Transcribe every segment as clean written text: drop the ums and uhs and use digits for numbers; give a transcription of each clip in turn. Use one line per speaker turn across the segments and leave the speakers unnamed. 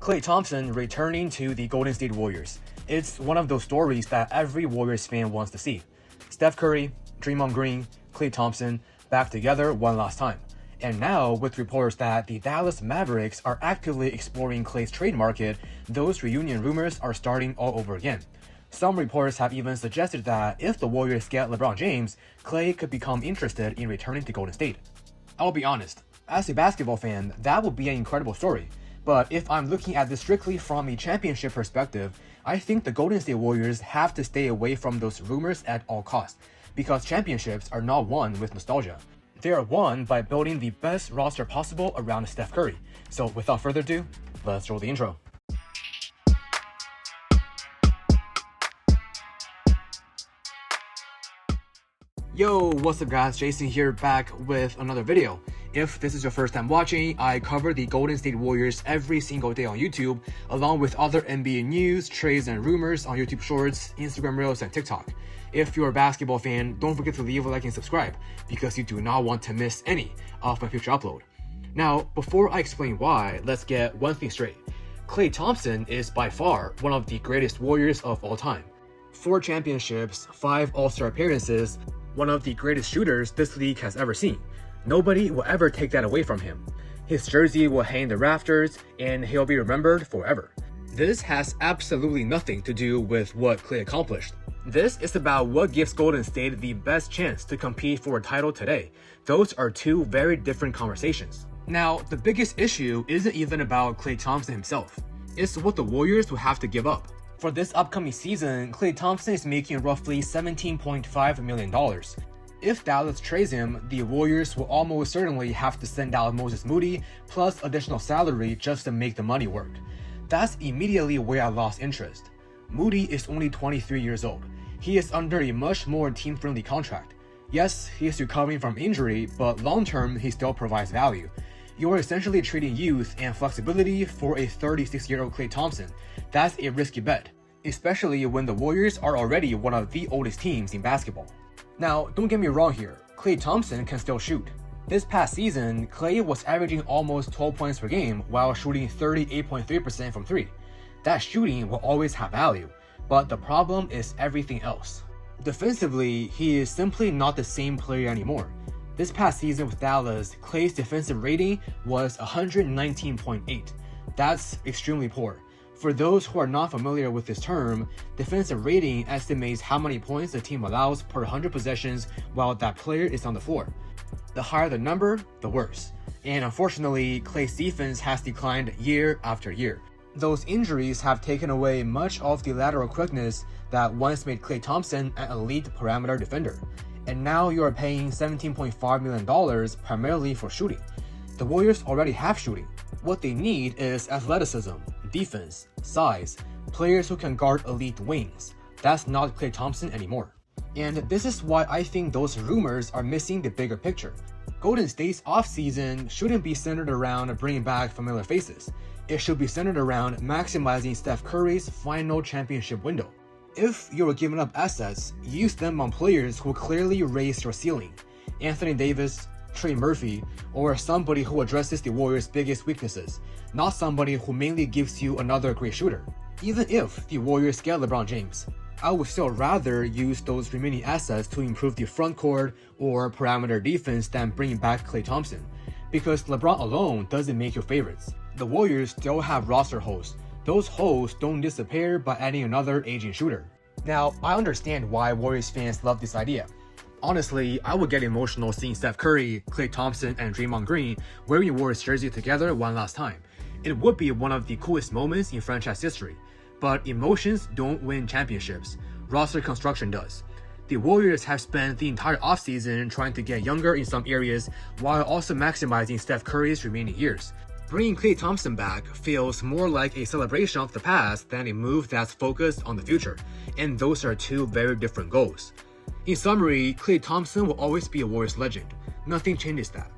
Klay Thompson returning to the Golden State Warriors. It's one of those stories that every Warriors fan wants to see. Steph Curry, Draymond Green, Klay Thompson back together one last time. And now, with reports that the Dallas Mavericks are actively exploring Klay's trade market, those reunion rumors are starting all over again. Some reports have even suggested that if the Warriors get LeBron James, Klay could become interested in returning to Golden State. I'll be honest, as a basketball fan, that would be an incredible story. But if I'm looking at this strictly from a championship perspective, I think the Golden State Warriors have to stay away from those rumors at all costs, because championships are not won with nostalgia. They are won by building the best roster possible around Steph Curry. So without further ado, let's roll the intro. Yo, what's up guys, Jason here back with another video. If this is your first time watching, I cover the Golden State Warriors every single day on YouTube, along with other NBA news, trades, and rumors on YouTube Shorts, Instagram Reels, and TikTok. If you're a basketball fan, don't forget to leave a like and subscribe, because you do not want to miss any of my future upload. Now, before I explain why, let's get one thing straight. Klay Thompson is by far one of the greatest Warriors of all time. 4 championships, 5 All-Star appearances, one of the greatest shooters this league has ever seen. Nobody will ever take that away from him. His jersey will hang in the rafters, and he'll be remembered forever. This has absolutely nothing to do with what Klay accomplished. This is about what gives Golden State the best chance to compete for a title today. Those are two very different conversations. Now, the biggest issue isn't even about Klay Thompson himself. It's what the Warriors will have to give up. For this upcoming season, Klay Thompson is making roughly $17.5 million. If Dallas trades him, the Warriors will almost certainly have to send out Moses Moody plus additional salary just to make the money work. That's immediately where I lost interest. Moody is only 23 years old. He is under a much more team-friendly contract. Yes, he is recovering from injury, but long-term he still provides value. You are essentially trading youth and flexibility for a 36-year-old Klay Thompson. That's a risky bet, especially when the Warriors are already one of the oldest teams in basketball. Now, don't get me wrong here, Klay Thompson can still shoot. This past season, Klay was averaging almost 12 points per game while shooting 38.3% from 3. That shooting will always have value, but the problem is everything else. Defensively, he is simply not the same player anymore. This past season with Dallas, Klay's defensive rating was 119.8. That's extremely poor. For those who are not familiar with this term, defensive rating estimates how many points the team allows per 100 possessions while that player is on the floor. The higher the number, the worse. And unfortunately, Klay's defense has declined year after year. Those injuries have taken away much of the lateral quickness that once made Klay Thompson an elite perimeter defender. And now you are paying $17.5 million primarily for shooting. The Warriors already have shooting. What they need is athleticism, defense, size, players who can guard elite wings. That's not Klay Thompson anymore. And this is why I think those rumors are missing the bigger picture. Golden State's offseason shouldn't be centered around bringing back familiar faces. It should be centered around maximizing Steph Curry's final championship window. If you were giving up assets, use them on players who clearly raise your ceiling. Anthony Davis, Trey Murphy, or somebody who addresses the Warriors' biggest weaknesses, not somebody who mainly gives you another great shooter. Even if the Warriors get LeBron James, I would still rather use those remaining assets to improve the front court or perimeter defense than bringing back Klay Thompson, because LeBron alone doesn't make you favorites. The Warriors still have roster holes. Those holes don't disappear by adding another aging shooter. Now, I understand why Warriors fans love this idea. Honestly, I would get emotional seeing Steph Curry, Klay Thompson, and Draymond Green wearing Warriors jersey together one last time. It would be one of the coolest moments in franchise history. But emotions don't win championships. Roster construction does. The Warriors have spent the entire offseason trying to get younger in some areas while also maximizing Steph Curry's remaining years. Bringing Klay Thompson back feels more like a celebration of the past than a move that's focused on the future, and those are two very different goals. In summary, Klay Thompson will always be a Warriors legend. Nothing changes that.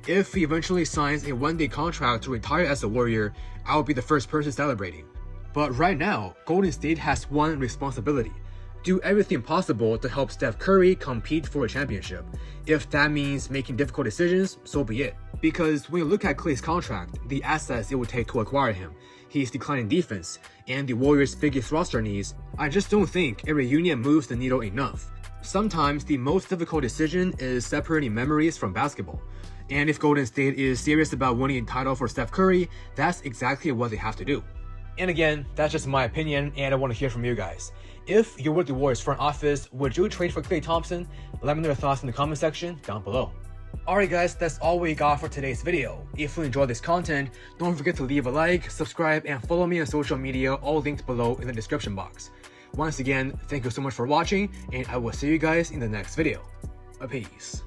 If he eventually signs a one-day contract to retire as a Warrior, I will be the first person celebrating. But right now, Golden State has one responsibility: do everything possible to help Steph Curry compete for a championship. If that means making difficult decisions, so be it. Because when you look at Klay's contract, the assets it would take to acquire him, his declining defense, and the Warriors' biggest roster needs, I just don't think a reunion moves the needle enough. Sometimes the most difficult decision is separating memories from basketball. And if Golden State is serious about winning a title for Steph Curry, that's exactly what they have to do. And again, that's just my opinion, and I want to hear from you guys. If you were the Warriors front office, would you trade for Klay Thompson? Let me know your thoughts in the comment section down below. Alright guys, that's all we got for today's video. If you enjoyed this content, don't forget to leave a like, subscribe, and follow me on social media, all linked below in the description box. Once again, thank you so much for watching, and I will see you guys in the next video. Peace.